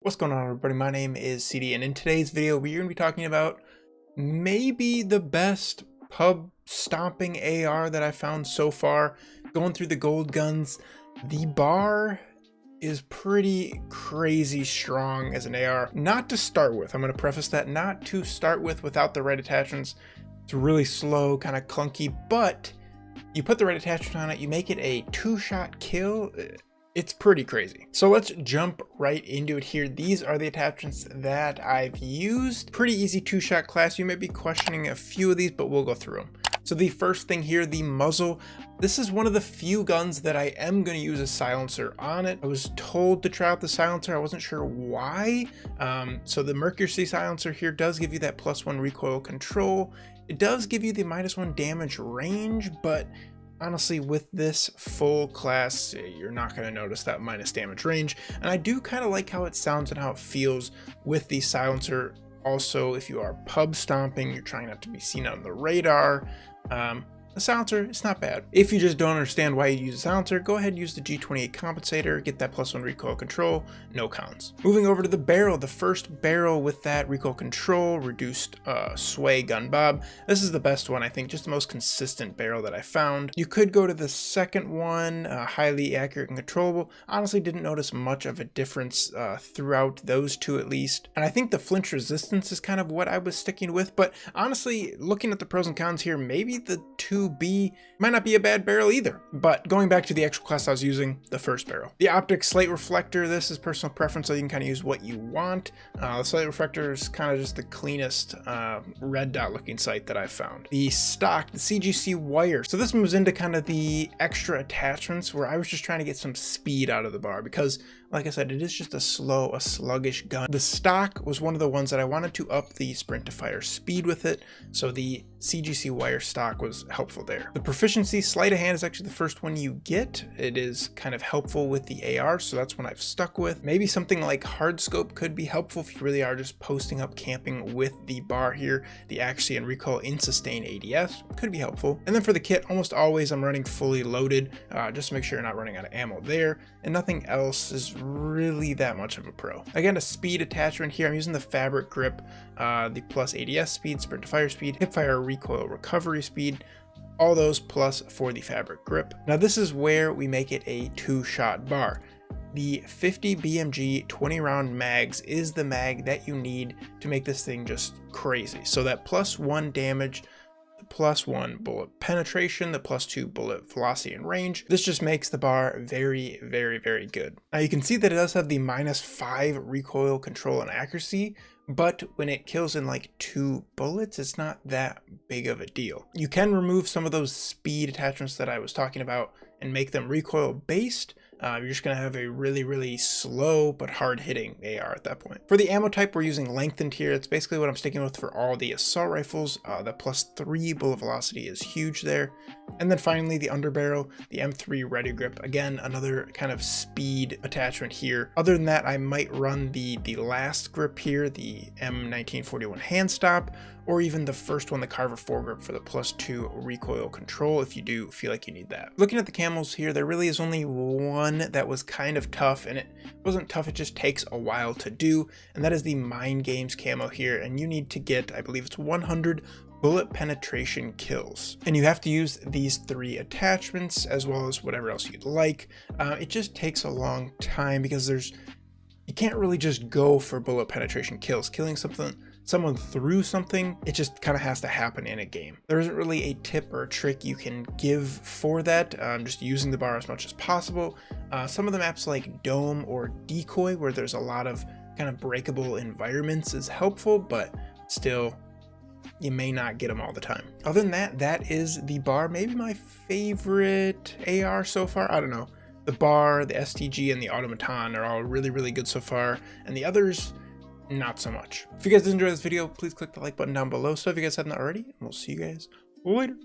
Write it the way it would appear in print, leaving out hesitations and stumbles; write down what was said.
What's going on, everybody? My name is CD, and in today's video we're going to be talking about maybe the best pub stomping AR that I found so far. Going through the gold guns, the bar is pretty crazy strong as an AR. Not to start with, I'm going to preface that, not to start with without the right attachments. It's really slow, kind of clunky, but you put the right attachment on it, you make it a two-shot kill. It's pretty crazy. So let's jump right into it here. These are the attachments that I've used. Pretty easy two-shot class. You may be questioning a few of these, but we'll go through them. So the first thing here, the muzzle. This is one of the few guns that I am going to use a silencer on it. I was told to try out the silencer. I wasn't sure why. So the MERCURY silencer here does give you that +1 recoil control. It does give you the -1 damage range, but honestly, with this full class, you're not going to notice that minus damage range. And I do kind of like how it sounds and how it feels with the silencer. Also, if you are pub stomping, you're trying not to be seen on the radar. The silencer, it's not bad. If you just don't understand why you use a silencer, go ahead and use the G28 compensator, get that +1 recoil control, no cons. Moving over to the barrel, the first barrel with that recoil control, reduced sway gun bob. This is the best one, I think, just the most consistent barrel that I found. You could go to the second one, highly accurate and controllable. Honestly, didn't notice much of a difference throughout those two at least. And I think the flinch resistance is kind of what I was sticking with, but honestly, looking at the pros and cons here, maybe the 2B might not be a bad barrel either. But going back to the actual class I was using, the first barrel. The optic slate reflector, this is personal preference, so you can kind of use what you want. The slate reflector is kind of just the cleanest red dot looking sight that I've found. The stock, the CGC wire. So this moves into kind of the extra attachments where I was just trying to get some speed out of the bar because, like I said, it is just a sluggish gun. The stock was one of the ones that I wanted to up the sprint to fire speed with it, so the CGC wire stock was helpful there. The proficiency sleight of hand is actually the first one you get. It is kind of helpful with the AR, so that's one I've stuck with. Maybe something like hard scope could be helpful if you really are just posting up camping with the bar here. The accuracy and recoil in sustain ADS could be helpful. And then for the kit, almost always I'm running fully loaded, just to make sure you're not running out of ammo there, and nothing else is really that much of a pro. Again, a speed attachment here. I'm using the fabric grip, the plus ADS speed, sprint to fire speed, hip fire recoil recovery speed, all those plus for the fabric grip. Now this is where we make it a two-shot bar. The 50 BMG 20 round mags is the mag that you need to make this thing just crazy. So that +1 damage, the +1 bullet penetration, the +2 bullet velocity and range. This just makes the bar very, very, very good. Now you can see that it does have the -5 recoil control and accuracy, but when it kills in like 2 bullets, it's not that big of a deal. You can remove some of those speed attachments that I was talking about and make them recoil based. You're just going to have a really, really slow but hard hitting AR at that point. For the ammo type, we're using lengthened here. It's basically what I'm sticking with for all the assault rifles. The +3 bullet velocity is huge there. And then finally the underbarrel, the M3 ready grip. Again, another kind of speed attachment here. Other than that, I might run the last grip here, the M1941 hand stop, or even the first one, the CARVER FOREGRIP for the +2 recoil control if you do feel like you need that. Looking at the camos here, there really is only one that was kind of tough, and it wasn't tough, it just takes a while to do, and that is the Mind Games camo here, and you need to get, I believe it's 100 bullet penetration kills. And you have to use these 3 attachments as well as whatever else you'd like. It just takes a long time because you can't really just go for bullet penetration kills. Killing someone through something, it just kind of has to happen in a game. There isn't really a tip or a trick you can give for that. Just using the bar as much as possible. Some of the maps like Dome or Decoy, where there's a lot of kind of breakable environments, is helpful, but still, you may not get them all the time. Other than that, that is the bar. Maybe my favorite AR so far, I don't know. The bar, the STG, and the automaton are all really, really good so far, and the others, not so much. If you guys did enjoy this video, please click the like button down below. So if you guys haven't already, and we'll see you guys later.